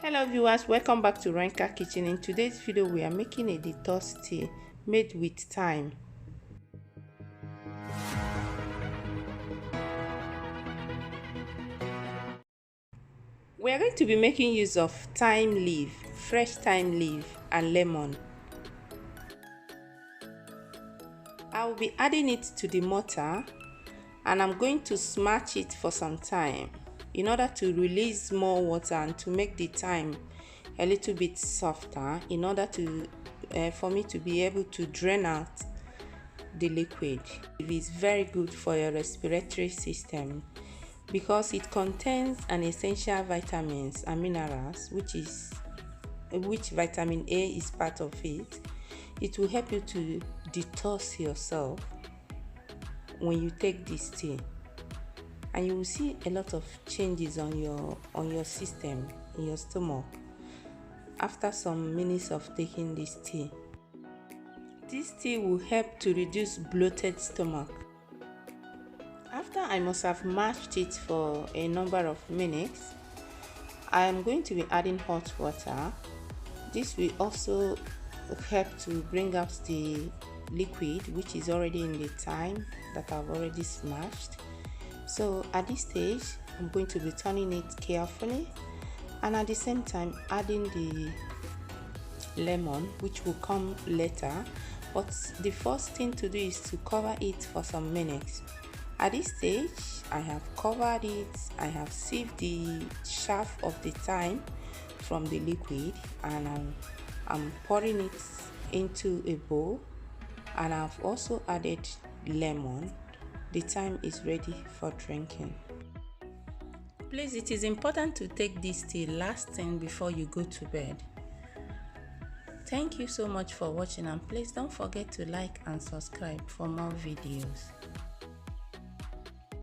Hello viewers, welcome back to Renka Kitchen. In today's video we are making a detox tea made with thyme. We are going to be making use of thyme leaf, fresh thyme leaf and lemon. I will be adding it to the mortar and I'm going to smash it for some time in order to release more water and to make the thyme a little bit softer, in order to for me to be able to drain out the liquid. It is very good for your respiratory system because it contains an essential vitamins and minerals, which vitamin A is part of it. It will help you to detox yourself when you take this tea, and you will see a lot of changes on your system, in your stomach, after some minutes of taking this tea. This tea will help to reduce bloated stomach. After I must have mashed it for a number of minutes, I am going to be adding hot water. This will also help to bring out the liquid which is already in the thyme that I've already smashed. So at this stage I'm going to be turning it carefully, and at the same time adding the lemon, which will come later. But the first thing to do is to cover it for some minutes. At this stage I have covered it, I have sieved the shaft of the thyme from the liquid, and I'm pouring it into a bowl, and I've also added lemon. The thyme is ready for drinking. Please, it is important to take this tea last thing before you go to bed. Thank you so much for watching, and please don't forget to like and subscribe for more videos.